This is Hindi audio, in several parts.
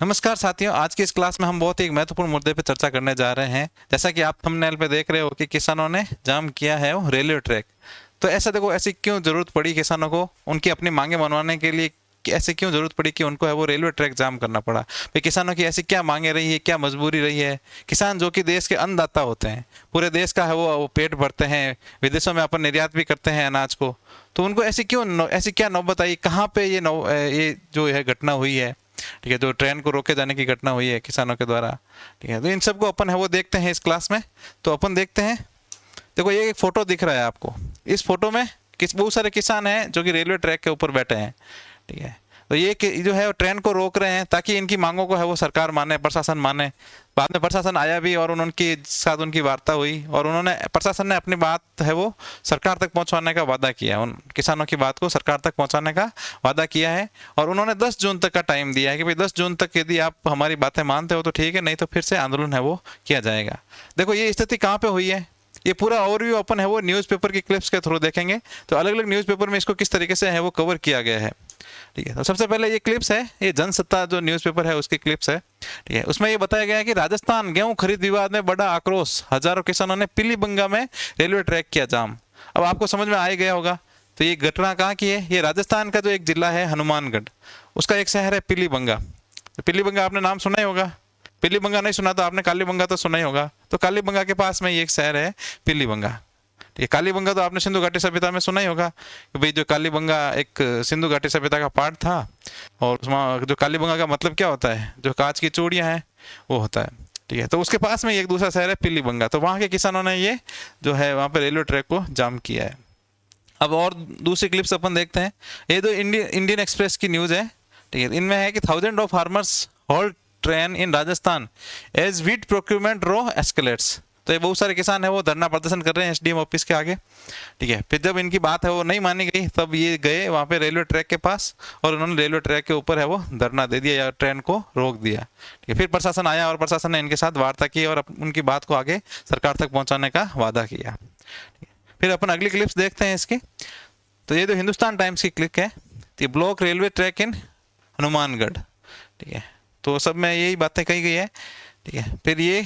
नमस्कार साथियों, आज की इस क्लास में हम बहुत ही एक महत्वपूर्ण मुद्दे पर चर्चा करने जा रहे हैं। जैसा कि आप थंबनेल पे देख रहे हो कि किसानों ने जाम किया है वो रेलवे ट्रैक। तो ऐसा देखो, ऐसी क्यों जरूरत पड़ी किसानों को उनकी अपनी मांगे मनवाने के लिए? कि ऐसे क्यों जरूरत पड़ी कि उनको है वो रेलवे ट्रैक जाम करना पड़ा? भाई किसानों की ऐसी क्या मांगे रही है, क्या मजबूरी रही है? किसान जो कि देश के अन्नदाता होते हैं, पूरे देश का है वो पेट भरते हैं, विदेशों में अपन निर्यात भी करते हैं अनाज को। तो उनको ऐसी क्यों ऐसी क्या नौबत आई, कहाँ पे ये जो है घटना हुई है? ठीक है, जो ट्रेन को रोके जाने की घटना हुई है किसानों के द्वारा। ठीक है, तो इन सबको अपन है वो देखते हैं इस क्लास में। तो अपन देखते हैं, देखो ये एक फोटो दिख रहा है आपको। इस फोटो में बहुत सारे किसान हैं जो कि रेलवे ट्रैक के ऊपर बैठे हैं। ठीक है, तो ये जो है ट्रेन को रोक रहे हैं ताकि इनकी मांगों को है वो सरकार माने, प्रशासन माने। बाद में प्रशासन आया भी और उनके साथ उनकी वार्ता हुई और उन्होंने प्रशासन ने अपनी बात है वो सरकार तक पहुंचाने का वादा किया। उन किसानों की बात को सरकार तक पहुंचाने का वादा किया है और उन्होंने 10 जून तक का टाइम दिया है कि भाई 10 जून तक यदि आप हमारी बातें मानते हो तो ठीक है, नहीं तो फिर से आंदोलन है वो किया जाएगा। देखो ये स्थिति कहाँ पे हुई है, ये पूरा ओवरव्यू अपन है वो न्यूज़पेपर की क्लिप्स के थ्रू देखेंगे। तो अलग अलग न्यूज़पेपर में इसको किस तरीके से है वो कवर किया गया है। ठीक है, तो सबसे पहले ये क्लिप्स है, ये जनसत्ता जो न्यूज़पेपर है उसकी क्लिप्स है। ठीक है, उसमें ये बताया गया है कि राजस्थान गेहूं खरीद विवाद में बड़ा आक्रोश, हजारों किसानों ने पीलीबंगा में रेलवे ट्रैक किया जाम। अब आपको समझ में आ ही गया होगा। तो ये घटना कहाँ की है? ये राजस्थान का जो एक जिला है हनुमानगढ़, उसका एक शहर है पीलीबंगा। तो पीलीबंगा आपने नाम सुना ही होगा। पीलीबंगा नहीं सुना तो आपने कालीबंगा तो सुना ही होगा। तो कालीबंगा के पास में ये एक शहर है पीलीबंगा। ठीक है, कालीबंगा तो आपने सिंधु घाटी सभ्यता में सुना ही होगा कि भाई जो कालीबंगा एक सिंधु घाटी सभ्यता का पार्ट था। और उसमें जो कालीबंगा का मतलब क्या होता है, जो कांच की चूड़ियां हैं वो होता है। ठीक है, तो उसके पास में एक दूसरा शहर है पीलीबंगा। तो वहाँ के किसानों ने ये जो है वहाँ पे रेलवे ट्रैक को जाम किया है। अब और दूसरी क्लिप्स अपन देखते हैं। ये तो इंडियन एक्सप्रेस की न्यूज़ है। ठीक है, इनमें है कि 1000 of farmers hold train in Rajasthan as wheat procurement row escalates. तो ये बहुत सारे किसान है वो धरना प्रदर्शन कर रहे हैं एसडीएम ऑफिस के आगे। ठीक है, फिर जब इनकी बात है वो नहीं मानी गई तब ये गए वहाँ पे रेलवे ट्रैक के पास और उन्होंने रेलवे ट्रैक के ऊपर है वो धरना दे दिया या ट्रेन को रोक दिया। ठीक है, फिर प्रशासन आया और प्रशासन ने इनके साथ वार्ता की और उनकी बात को आगे सरकार तक पहुँचाने का वादा किया। फिर अपन अगली क्लिप्स देखते हैं इसकी। तो ये जो हिंदुस्तान टाइम्स की क्लिप है, तो ब्लॉक रेलवे ट्रैक इन हनुमानगढ़। ठीक है, तो सब में यही बातें कही गई है। ठीक है, फिर ये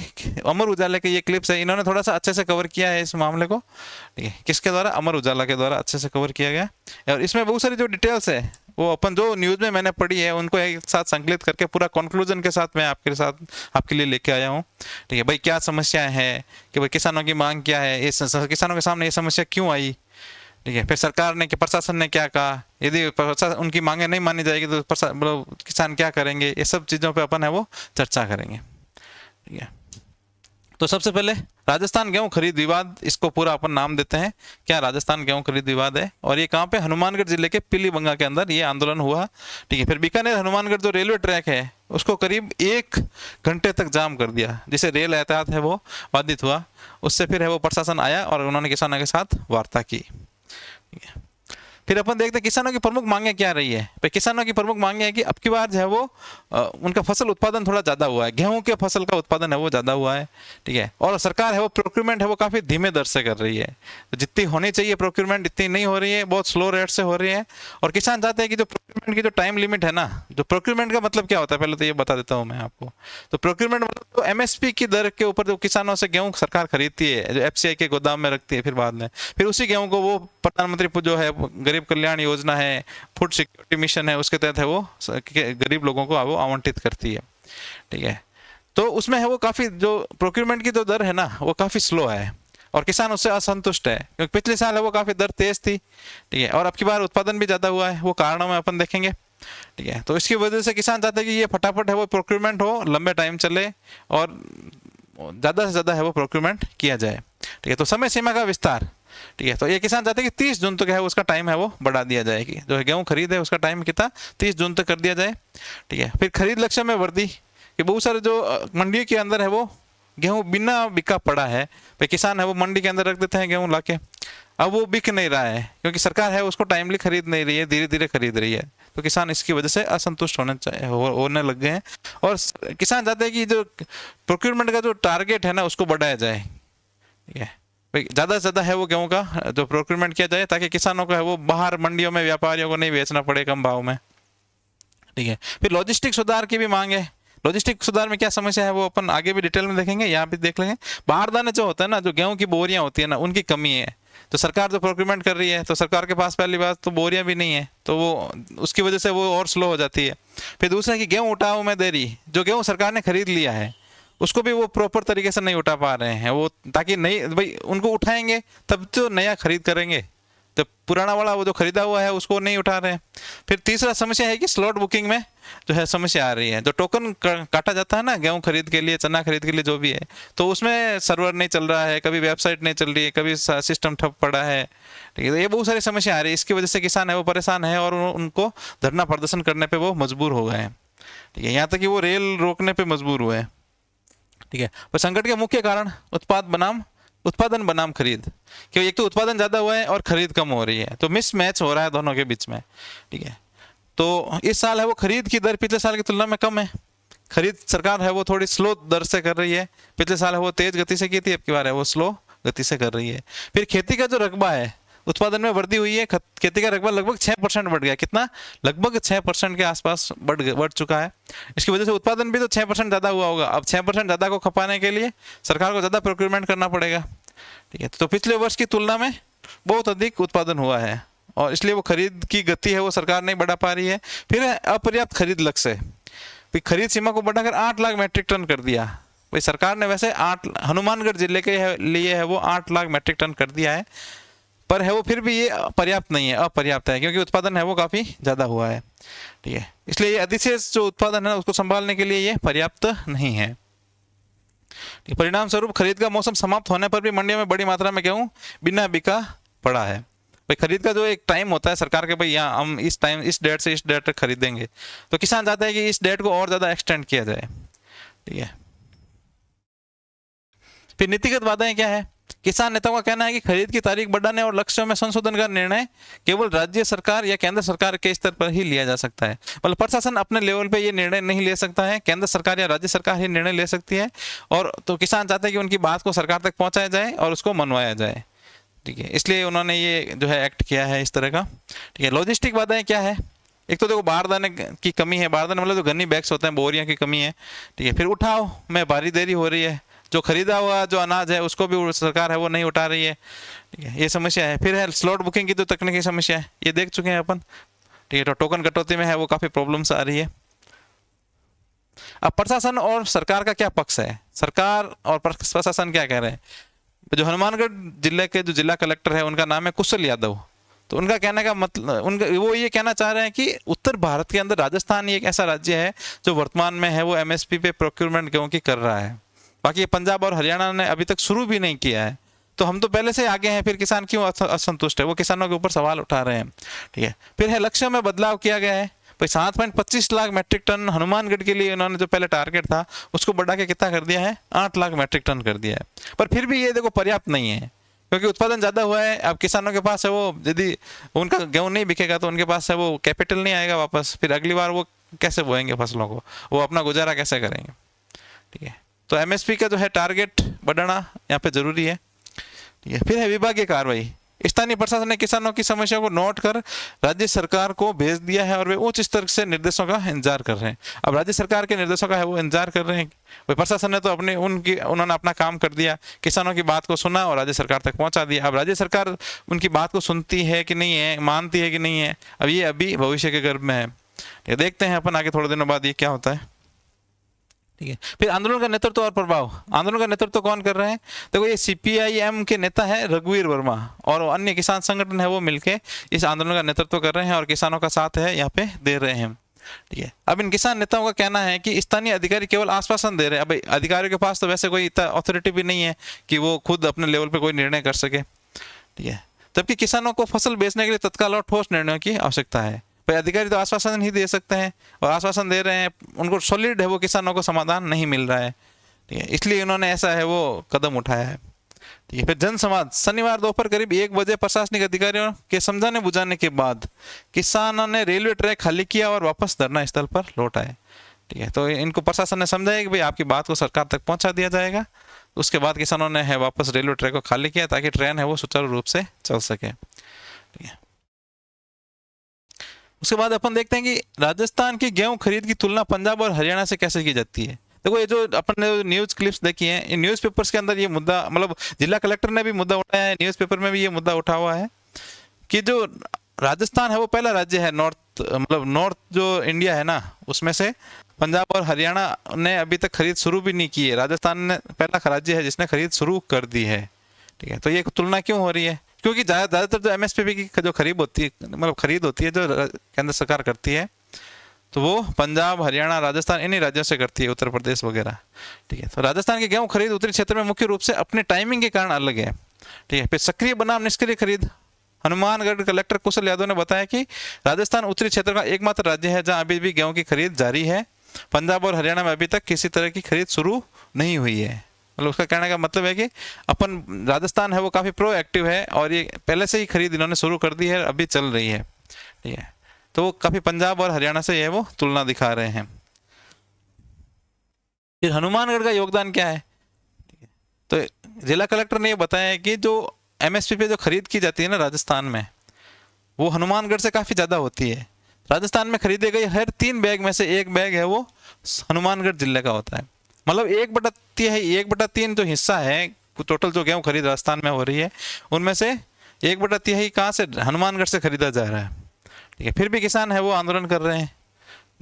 अमर उजाला के ये क्लिप्स है, इन्होंने थोड़ा सा अच्छे से कवर किया है इस मामले को। ठीक है, किसके द्वारा? अमर उजाला के द्वारा अच्छे से कवर किया गया। और इसमें बहुत सारी जो डिटेल्स है वो अपन जो न्यूज़ में मैंने पढ़ी है उनको एक साथ संकलित करके पूरा कंक्लूजन के साथ मैं आपके लिए लेके आया हूँ। ठीक है भाई, क्या समस्याएं हैं कि भाई किसानों की मांग क्या है, ये किसानों के सामने ये समस्या क्यों आई। ठीक है, फिर सरकार ने प्रशासन ने क्या कहा, यदि उनकी मांगे नहीं मानी जाएगी तो किसान क्या करेंगे, ये सब चीज़ों पे अपन है वो चर्चा करेंगे। ठीक है, तो सबसे पहले राजस्थान गेहूं खरीद विवाद, इसको पूरा अपन नाम देते हैं क्या? राजस्थान गेहूं खरीद विवाद है। और ये कहाँ पे? हनुमानगढ़ जिले के पीलीबंगा के अंदर ये आंदोलन हुआ। ठीक है, फिर बीकानेर हनुमानगढ़ जो रेलवे ट्रैक है उसको करीब 1 घंटे तक जाम कर दिया, जिससे रेल यातायात है वो बाधित हुआ। उससे फिर है वो प्रशासन आया और उन्होंने किसानों के साथ वार्ता की। फिर अपन देखते हैं किसानों की प्रमुख मांगे क्या रही है। तो किसानों की प्रमुख मांगे है कि अब की बार जो है वो उनका फसल उत्पादन थोड़ा ज़्यादा हुआ है, गेहूं के फसल का उत्पादन है वो ज़्यादा हुआ है। ठीक है, और सरकार है वो प्रोक्यूरमेंट है वो काफ़ी धीमे दर से कर रही है। तो जितनी होनी चाहिए प्रोक्यूरमेंट इतनी नहीं हो रही है, बहुत स्लो रेट से हो रही है। और किसान चाहते हैं कि जो प्रोक्यूरमेंट की जो टाइम लिमिट है ना, जो प्रोक्यूरमेंट का मतलब क्या होता है पहले तो ये बता देता हूँ मैं आपको। तो प्रोक्यूरमेंट मतलब तो एमएसपी की दर के ऊपर जो किसानों से गेहूं सरकार खरीदती है, जो एफसीआई के गोदाम में रखती है, फिर बाद में फिर उसी गेहूं को वो प्रधानमंत्री जो है गरीब कल्याण योजना है, फूड सिक्योरिटी मिशन है, उसके तहत है वो गरीब लोगों को वो आवंटित करती है। ठीक है, तो उसमें है वो काफी जो प्रोक्यूरमेंट की जो दर है ना वो काफी स्लो है और किसान उससे असंतुष्ट है, क्योंकि पिछले साल है वो काफी दर तेज थी। ठीक है, और अब की बार उत्पादन भी ज्यादा हुआ है, वो कारणों में अपन देखेंगे। ठीक है, तो इसकी वजह से किसान चाहते हैं कि ये फटाफट है वो प्रोक्यूरमेंट हो, लंबे टाइम चले और ज़्यादा से ज़्यादा है वो प्रोक्यूरमेंट किया जाए। ठीक है, तो समय सीमा का विस्तार। ठीक है, तो ये किसान चाहते हैं कि 30 जून तक है उसका टाइम है वो बढ़ा दिया जाएगी। जो गेहूं खरीद है उसका टाइम कितना? 30 जून तक कर दिया जाए। ठीक है, फिर खरीद लक्ष्य में वृद्धि, कि बहुत सारे जो मंडी के अंदर है वो गेहूं बिना बिका पड़ा है। भाई किसान है वो मंडी के अंदर रख देते हैं गेहूं लाके, अब वो बिक नहीं रहा है क्योंकि सरकार है उसको टाइमली खरीद नहीं रही है, धीरे धीरे खरीद रही है। तो किसान इसकी वजह से असंतुष्ट होने लग गए हैं और किसान चाहते हैं कि जो प्रोक्यूरमेंट का जो टारगेट है ना उसको बढ़ाया जाए। ठीक है, भाई ज़्यादा से ज़्यादा है वो गेहूं का जो प्रोक्यूरमेंट किया जाए ताकि किसानों को है वो बाहर मंडियों में व्यापारियों को नहीं बेचना पड़े कम भाव में। ठीक है, फिर लॉजिस्टिक सुधार की भी मांग है। लॉजिस्टिक सुधार में क्या समस्या है वो अपन आगे भी डिटेल में देखेंगे, यहाँ भी देख लेंगे। बारदाने जो होता है ना, जो गेहूं की बोरियां होती है ना, उनकी कमी है। तो सरकार जो प्रोक्यूरमेंट कर रही है, तो सरकार के पास पहली बात तो बोरियां भी नहीं है, तो वो उसकी वजह से वो और स्लो हो जाती है। फिर दूसरा कि गेहूं उठाओ में देरी, जो गेहूं सरकार ने खरीद लिया है उसको भी वो प्रॉपर तरीके से नहीं उठा पा रहे हैं वो, ताकि नहीं भाई उनको उठाएंगे तब तो नया खरीद करेंगे, तो पुराना वाला वो जो खरीदा हुआ है उसको नहीं उठा रहे हैं। फिर तीसरा समस्या है कि स्लॉट बुकिंग में जो है समस्या आ रही है। जो टोकन काटा जाता है ना गेहूं खरीद के लिए, चना खरीद के लिए, जो भी है, तो उसमें सर्वर नहीं चल रहा है, कभी वेबसाइट नहीं चल रही है, कभी सिस्टम ठप पड़ा है। ठीक है, तो ये बहुत सारी समस्या आ रही है। इसकी वजह से किसान है वो परेशान है और उनको धरना प्रदर्शन करने पर वो मजबूर हो गए हैं। ठीक है, यहाँ तक कि वो रेल रोकने पर मजबूर हुए हैं। ठीक है, पर संकट के मुख्य कारण उत्पादन बनाम खरीद, कि एक तो उत्पादन ज़्यादा हुआ है और खरीद कम हो रही है, तो मिस मैच हो रहा है दोनों के बीच में। ठीक है, तो इस साल है वो खरीद की दर पिछले साल की तुलना में कम है। खरीद सरकार है वो थोड़ी स्लो दर से कर रही है। पिछले साल है वो तेज गति से की थी, अब की बार है वो स्लो गति से कर रही है। फिर खेती का जो रकबा है उत्पादन में वृद्धि हुई है। खेती का रकबा लगभग 6% बढ़ गया। कितना? लगभग 6% के आसपास बढ़ चुका है। इसकी वजह से उत्पादन भी तो 6% ज़्यादा हुआ होगा। अब 6% ज़्यादा को खपाने के लिए सरकार को ज़्यादा प्रोक्योरमेंट करना पड़ेगा। ठीक है, तो पिछले वर्ष की तुलना में बहुत अधिक उत्पादन हुआ है और इसलिए वो खरीद की गति है वो सरकार नहीं बढ़ा पा रही है। फिर अपर्याप्त खरीद लक्ष्य, खरीद सीमा को बढ़ाकर 8 लाख मैट्रिक टन कर दिया। भाई सरकार ने वैसे 8 हनुमानगढ़ जिले के लिए है वो 8 लाख मैट्रिक टन कर दिया है, पर है वो फिर भी ये पर्याप्त नहीं है, अपर्याप्त है, क्योंकि उत्पादन है वो काफ़ी ज़्यादा हुआ है। ठीक है, इसलिए ये अधिशेष जो उत्पादन है उसको संभालने के लिए ये पर्याप्त नहीं है। परिणाम स्वरूप खरीद का मौसम समाप्त होने पर भी मंडियों में बड़ी मात्रा में गेहूं बिना बिका पड़ा है। भाई खरीद का जो एक टाइम होता है सरकार के, भाई यहाँ हम इस टाइम इस डेट से इस डेट तक खरीदेंगे, तो किसान चाहता है कि इस डेट को और ज़्यादा एक्सटेंड किया जाए। ठीक है, फिर नीतिगत बाधाएं क्या है? किसान नेताओं का कहना है कि खरीद की तारीख बढ़ाने और लक्ष्यों में संशोधन का निर्णय केवल राज्य सरकार या केंद्र सरकार के स्तर पर ही लिया जा सकता है। मतलब प्रशासन अपने लेवल पे ये निर्णय नहीं ले सकता है, केंद्र सरकार या राज्य सरकार ही निर्णय ले सकती है। और तो किसान चाहते हैं कि उनकी बात को सरकार तक पहुंचाया जाए और उसको मनवाया जाए। ठीक है, इसलिए उन्होंने ये जो है एक्ट किया है इस तरह का। ठीक है, लॉजिस्टिक बाधाएं क्या है? एक तो देखो बारदाने की कमी है, बारदाने मतलब जो गन्नी बैग्स होते हैं, बोरियां की कमी है। ठीक है, फिर उठाओ में भारी देरी हो रही है, जो खरीदा हुआ जो अनाज है उसको भी सरकार है वो नहीं उठा रही है। ठीक है, ये समस्या है। फिर है स्लॉट बुकिंग की जो तकनीकी समस्या है, ये देख चुके हैं अपन। ठीक है, तो टोकन कटौती में है वो काफ़ी प्रॉब्लम्स आ रही है। अब प्रशासन और सरकार का क्या पक्ष है? सरकार और प्रशासन क्या कह रहे हैं? जो हनुमानगढ़ जिले के जो जिला कलेक्टर है उनका नाम है कुशल यादव। तो उनका कहने का मतलब वो ये कहना चाह रहे हैं कि उत्तर भारत के अंदर राजस्थान एक ऐसा राज्य है जो वर्तमान में है वो एमएसपी पे प्रोक्योरमेंट गेहूं की कर रहा है। बाकी पंजाब और हरियाणा ने अभी तक शुरू भी नहीं किया है, तो हम तो पहले से आगे हैं, फिर किसान क्यों असंतुष्ट है? वो किसानों के ऊपर सवाल उठा रहे हैं। ठीक है, फिर है लक्ष्य में बदलाव किया गया है। भाई 7.25 लाख मैट्रिक टन हनुमानगढ़ के लिए उन्होंने जो पहले टारगेट था उसको बढ़ा के कितना कर दिया है? 8 लाख मैट्रिक टन कर दिया है। पर फिर भी ये देखो पर्याप्त नहीं है, क्योंकि उत्पादन ज़्यादा हुआ है। अब किसानों के पास है वो, यदि उनका गेहूँ नहीं बिकेगा तो उनके पास है वो कैपिटल नहीं आएगा वापस, फिर अगली बार वो कैसे बोएंगे फसलों को, वो अपना गुजारा कैसे करेंगे? ठीक है, तो एमएसपी का जो है टारगेट बढ़ाना यहाँ पे जरूरी है। ठीक है, फिर है विभागीय कार्रवाई। स्थानीय प्रशासन ने किसानों की समस्या को नोट कर राज्य सरकार को भेज दिया है और वे उच्च स्तर से निर्देशों का इंतजार कर रहे हैं। अब राज्य सरकार के निर्देशों का है वो इंतजार कर रहे हैं। भाई प्रशासन ने तो उन्होंने अपना काम कर दिया, किसानों की बात को सुना और राज्य सरकार तक पहुंचा दिया। अब राज्य सरकार उनकी बात को सुनती है कि नहीं है, मानती है कि नहीं है, अब ये अभी भविष्य के गर्भ में है। ये देखते हैं अपन आगे थोड़े दिनों बाद ये क्या होता है। ठीक है, फिर आंदोलन का नेतृत्व और प्रभाव। आंदोलन का नेतृत्व कौन कर रहे हैं? देखो ये सीपीआईएम के नेता है रघुवीर वर्मा और अन्य किसान संगठन है वो मिलके इस आंदोलन का नेतृत्व कर रहे हैं और किसानों का साथ है यहाँ पे दे रहे हैं। ठीक है, अब इन किसान नेताओं का कहना है कि स्थानीय अधिकारी केवल आश्वासन दे रहे हैं। अब अधिकारियों के पास तो वैसे कोई इतना अथॉरिटी भी नहीं है कि वो खुद अपने लेवल पे कोई निर्णय कर सके। ठीक है, जबकि किसानों को फसल बेचने के लिए तत्काल और ठोस निर्णयों की आवश्यकता है। भाई अधिकारी तो आश्वासन ही दे सकते हैं और आश्वासन दे रहे हैं, उनको सॉलिड है वो किसानों को समाधान नहीं मिल रहा है। ठीक है, इसलिए उन्होंने ऐसा है वो कदम उठाया है। ठीक है, फिर जनसंवाद। शनिवार दोपहर करीब 1 बजे प्रशासनिक अधिकारियों के समझाने बुझाने के बाद किसानों ने रेलवे ट्रैक खाली किया और वापस धरना स्थल पर लौट आए। ठीक है, तो इनको प्रशासन ने समझाया कि भाई आपकी बात को सरकार तक पहुंचा दिया जाएगा। उसके बाद किसानों ने है वापस रेलवे ट्रैक को खाली किया ताकि ट्रेन है वो सुचारू रूप से चल सके। ठीक है, उसके बाद अपन देखते हैं कि राजस्थान की गेहूं खरीद की तुलना पंजाब और हरियाणा से कैसे की जाती है। देखो ये जो अपन ने न्यूज क्लिप्स देखी हैं, इन न्यूज पेपर्स के अंदर ये मुद्दा, मतलब जिला कलेक्टर ने भी मुद्दा उठाया है, न्यूज पेपर में भी ये मुद्दा उठा हुआ है कि जो राजस्थान है वो पहला राज्य है नॉर्थ, मतलब नॉर्थ जो इंडिया है ना, उसमें से पंजाब और हरियाणा ने अभी तक खरीद शुरू भी नहीं की है। राजस्थान ने पहला राज्य है जिसने खरीद शुरू कर दी है। ठीक है, तो ये तुलना क्यों हो रही है? क्योंकि ज़्यादातर जो एमएसपी की जो खरीद होती है, मतलब खरीद होती है जो केंद्र सरकार करती है, तो वो पंजाब, हरियाणा, राजस्थान इन्हीं राज्यों से करती है, उत्तर प्रदेश वगैरह। ठीक है, तो राजस्थान की गेहूं खरीद उत्तरी क्षेत्र में मुख्य रूप से अपने टाइमिंग के कारण अलग है। ठीक है, फिर सक्रिय बनाम निष्क्रिय खरीद। हनुमानगढ़ कलेक्टर कुशल यादव ने बताया कि राजस्थान उत्तरी क्षेत्र का एकमात्र राज्य है जहां अभी भी गेहूं की खरीद जारी है। पंजाब और हरियाणा में अभी तक किसी तरह की खरीद शुरू नहीं हुई है। मतलब उसका कहने का मतलब है कि अपन राजस्थान है वो काफ़ी प्रोएक्टिव है और ये पहले से ही खरीद इन्होंने शुरू कर दी है, अभी चल रही है। ठीक है, तो वो काफ़ी पंजाब और हरियाणा से ये वो तुलना दिखा रहे हैं। फिर हनुमानगढ़ का योगदान क्या है? तो जिला कलेक्टर ने ये बताया कि जो एमएसपी पे जो खरीद की जाती है ना राजस्थान में, वो हनुमानगढ़ से काफ़ी ज़्यादा होती है। राजस्थान में खरीदे गए हर 3 बैग में से 1 बैग है वो हनुमानगढ़ जिले का होता है। मतलब 1/3 जो हिस्सा है टोटल जो गेहूँ खरीद राजस्थान में हो रही है, उनमें से 1/3 कहाँ से? हनुमानगढ़ से खरीदा जा रहा है। ठीक है, फिर भी किसान है वो आंदोलन कर रहे हैं।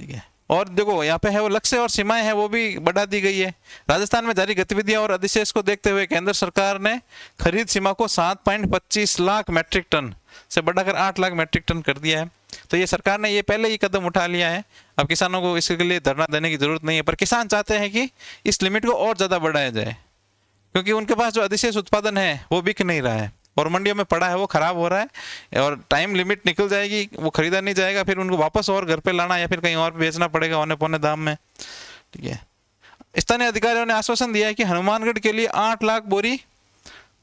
ठीक है, और देखो यहाँ पे है वो लक्ष्य और सीमाएं हैं वो भी बढ़ा दी गई है। राजस्थान में जारी गतिविधियां और अधिशेष को देखते हुए केंद्र सरकार ने खरीद सीमा को 7.25 लाख मैट्रिक टन से बढ़ाकर 8 लाख मैट्रिक टन कर दिया है। तो ये सरकार ने ये पहले ही कदम उठा लिया है, अब किसानों को इसके लिए धरना देने की जरूरत नहीं है। पर किसान चाहते हैं कि इस लिमिट को और ज़्यादा बढ़ाया जाए, क्योंकि उनके पास जो अधिशेष उत्पादन है वो बिक नहीं रहा है और मंडियों में पड़ा है वो खराब हो रहा है और टाइम लिमिट निकल जाएगी, वो खरीदा नहीं जाएगा, फिर उनको वापस और घर पे लाना या फिर कहीं और बेचना पड़ेगा औने पौने दाम में। ठीक है, स्थानीय अधिकारियों ने आश्वासन दिया है कि हनुमानगढ़ के लिए 8 लाख बोरी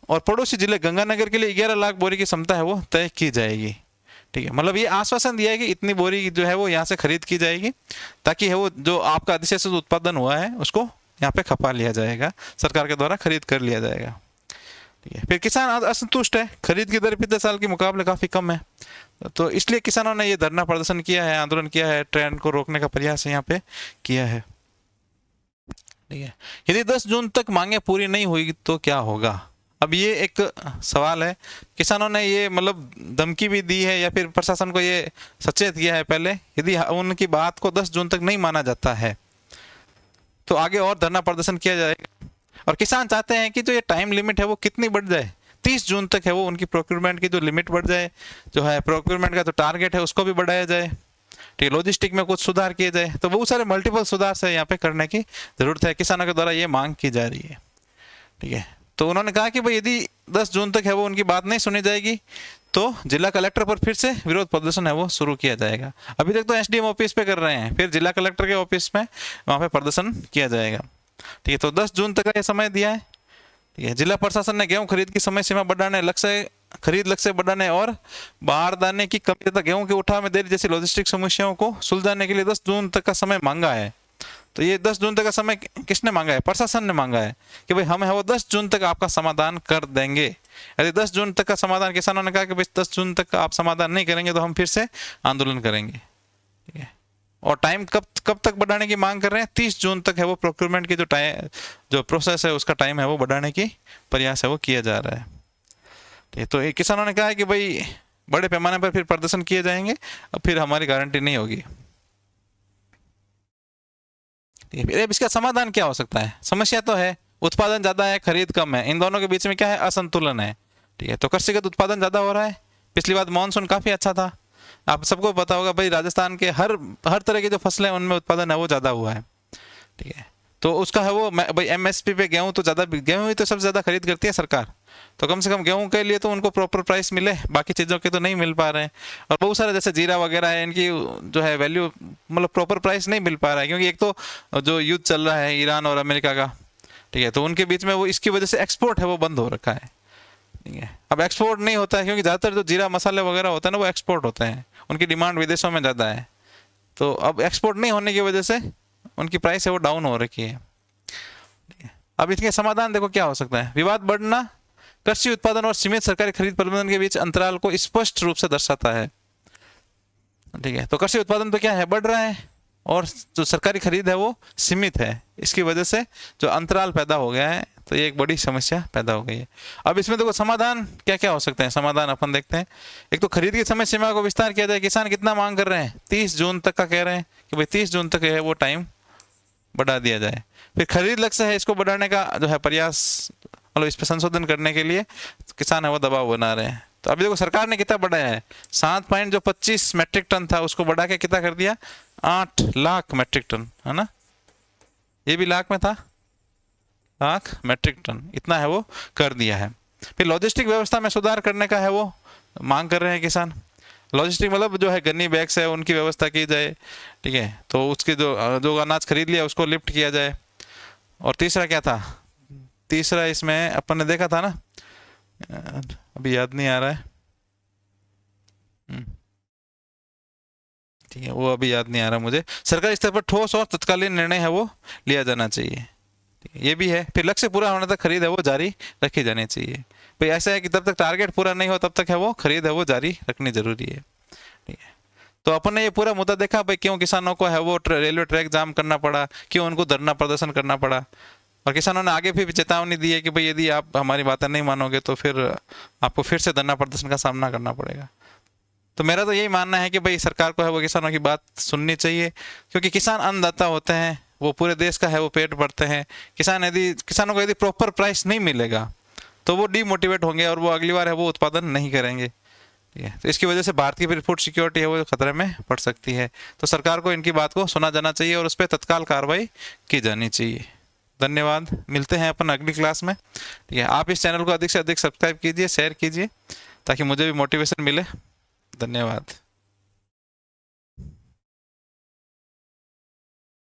और पड़ोसी जिले गंगानगर के लिए 11 लाख बोरी की क्षमता है वो तय की जाएगी। ठीक है, मतलब ये आश्वासन दिया है कि इतनी बोरी जो है वो यहाँ से खरीद की जाएगी, ताकि है वो जो आपका अधिशेष उत्पादन हुआ है उसको यहाँ पे खपा लिया जाएगा, सरकार के द्वारा खरीद कर लिया जाएगा। ठीक है, फिर किसान असंतुष्ट है, खरीद की दर पिछले साल के मुकाबले काफ़ी कम है, तो इसलिए किसानों ने ये धरना प्रदर्शन किया है, आंदोलन किया है, ट्रेंड को रोकने का प्रयास यहाँ पे किया है। ठीक है, यदि 10 जून तक मांगे पूरी नहीं हुई तो क्या होगा? अब ये एक सवाल है। किसानों ने ये मतलब धमकी भी दी है या फिर प्रशासन को ये सचेत किया है पहले, यदि उनकी बात को 10 जून तक नहीं माना जाता है तो आगे और धरना प्रदर्शन किया जाएगा। और किसान चाहते हैं कि जो ये टाइम लिमिट है वो कितनी बढ़ जाए, 30 जून तक है वो उनकी प्रोक्योरमेंट की जो लिमिट बढ़ जाए, जो है प्रोक्योरमेंट का जो टारगेट है उसको भी बढ़ाया जाए। ठीक है, लॉजिस्टिक में कुछ सुधार किए जाए, तो बहुत सारे मल्टीपल सुधार से यहाँ पे करने की जरूरत है, किसानों के द्वारा ये मांग की जा रही है। ठीक है, तो उन्होंने कहा कि भाई यदि 10 जून तक है वो उनकी बात नहीं सुनी जाएगी तो जिला कलेक्टर पर फिर से विरोध प्रदर्शन है वो शुरू किया जाएगा। अभी तक तो एसडीएम ऑफिस पे कर रहे हैं, फिर जिला कलेक्टर के ऑफिस में वहाँ पे प्रदर्शन किया जाएगा। ठीक है, तो 10 जून तक का ये समय दिया है। ठीक है, जिला प्रशासन ने गेहूं खरीद की समय सीमा बढ़ाने, खरीद लक्ष्य बढ़ाने और बारदाने की कमी तथा गेहूं के उठाव में देरी जैसी लॉजिस्टिक समस्याओं को सुलझाने के लिए 10 जून तक का समय मांगा है। तो ये 10 जून तक का समय किसने मांगा है? प्रशासन ने मांगा है कि भाई हम है वो 10 जून तक आपका समाधान कर देंगे। यदि 10 जून तक का समाधान, किसानों ने कहा कि भाई 10 जून तक का आप समाधान नहीं करेंगे तो हम फिर से आंदोलन करेंगे। ठीक है, और टाइम कब तक बढ़ाने की मांग कर रहे हैं? 30 जून तक है वो प्रोक्योरमेंट की जो प्रोसेस है उसका टाइम है वो बढ़ाने की प्रयास है वो किया जा रहा है। ठीक है, तो ये किसानों ने कहा है कि भाई बड़े पैमाने पर फिर प्रदर्शन किए जाएंगे, अब फिर हमारी गारंटी नहीं होगी। अब इसका समाधान क्या हो सकता है? समस्या तो है, उत्पादन ज्यादा है, खरीद कम है, इन दोनों के बीच में क्या है? असंतुलन है। ठीक है, तो कृषिगत उत्पादन ज्यादा हो रहा है। पिछली बार मानसून काफी अच्छा था, आप सबको पता होगा भाई राजस्थान के हर तरह की जो फसलें उनमें उत्पादन है वो ज्यादा हुआ है। ठीक है, तो उसका है वो भाई एमएसपी पे गेहूं तो ज्यादा, गेहूं ही तो सबसे ज्यादा खरीद करती है सरकार, तो कम से कम गेहूं के लिए तो उनको प्रॉपर प्राइस मिले, बाकी चीज़ों के तो नहीं मिल पा रहे हैं। और बहुत सारे जैसे जीरा वगैरह है, इनकी जो है वैल्यू मतलब प्रॉपर प्राइस नहीं मिल पा रहा है, क्योंकि एक तो जो युद्ध चल रहा है ईरान और अमेरिका का। ठीक है, तो उनके बीच में वो इसकी वजह से एक्सपोर्ट है वो बंद हो रखा है। ठीक है, अब एक्सपोर्ट नहीं होता है क्योंकि ज़्यादातर जो जीरा मसाले वगैरह होते हैं ना वो एक्सपोर्ट होते हैं, उनकी डिमांड विदेशों में ज़्यादा है, तो अब एक्सपोर्ट नहीं होने की वजह से उनकी प्राइस है वो डाउन हो रखी है। अब इसके समाधान देखो क्या हो सकता है? विवाद बढ़ना कृषि उत्पादन और सीमित सरकारी खरीद प्रबंधन के बीच अंतराल को स्पष्ट रूप से दर्शाता है। ठीक है। तो कृषि उत्पादन तो क्या है, बढ़ रहा है, और जो सरकारी खरीद है वो सीमित है। इसकी वजह से जो अंतराल पैदा हो गया है, तो ये एक बड़ी समस्या पैदा हो गई है। अब इसमें देखो समाधान क्या क्या हो सकते हैं, समाधान अपन देखते हैं। एक तो खरीद की समय सीमा को विस्तार किया जाए। किसान कितना मांग कर रहे हैं, 30 जून तक का कह रहे हैं कि भाई 30 जून तक है वो टाइम बढ़ा दिया जाए। फिर खरीद लक्ष्य है, इसको बढ़ाने का जो है प्रयास, मतलब इस पर संशोधन करने के लिए किसान है वो दबाव बना रहे हैं। तो अभी देखो सरकार ने कितना बढ़ाया है, 7.25 मैट्रिक टन था उसको बढ़ा के कितना कर दिया, 8 लाख मैट्रिक टन, है ना, ये भी लाख में था, लाख मैट्रिक टन इतना है वो कर दिया है। फिर लॉजिस्टिक व्यवस्था में सुधार करने का है वो मांग कर रहे हैं किसान। लॉजिस्टिक मतलब जो है गन्नी बैग्स है उनकी व्यवस्था की जाए, ठीक है, तो उसके जो अनाज खरीद लिया उसको लिफ्ट किया जाए। और तीसरा क्या था, तीसरा इसमें अपन ने देखा था ना, अभी याद नहीं आ रहा है, ठीक है, वो अभी याद नहीं आ रहा मुझे। सरकारी स्तर पर ठोस और तत्कालीन निर्णय है वो लिया जाना चाहिए, ये भी है। फिर लक्ष्य पूरा होने तक खरीद है वो जारी रखी जानी चाहिए। भाई ऐसा है कि तब तक टारगेट पूरा नहीं हो तब तक है वो खरीद है वो जारी रखनी जरूरी है, ठीक है। तो अपन ने ये पूरा मुद्दा देखा भाई, क्यों किसानों को है वो रेलवे ट्रैक जाम करना पड़ा, क्यों उनको धरना प्रदर्शन करना पड़ा। और किसानों ने आगे भी चेतावनी दी है कि भाई यदि आप हमारी बातें नहीं मानोगे तो फिर आपको फिर से धरना प्रदर्शन का सामना करना पड़ेगा। तो मेरा तो यही मानना है कि भाई सरकार को है वो किसानों की बात सुननी चाहिए, क्योंकि किसान अन्नदाता होते हैं, वो पूरे देश का है वो पेट भरते हैं। किसानों को यदि प्रॉपर प्राइस नहीं मिलेगा तो वो डीमोटिवेट होंगे और वो अगली बार है वो उत्पादन नहीं करेंगे, ठीक है। तो इसकी वजह से भारत की फूड सिक्योरिटी है वो खतरे में पड़ सकती है। तो सरकार को इनकी बात को सुना जाना चाहिए और उस पर तत्काल कार्रवाई की जानी चाहिए। धन्यवाद, मिलते हैं अपन अगली क्लास में, ठीक है। आप इस चैनल को अधिक से अधिक सब्सक्राइब कीजिए, शेयर कीजिए, ताकि मुझे भी मोटिवेशन मिले। धन्यवाद।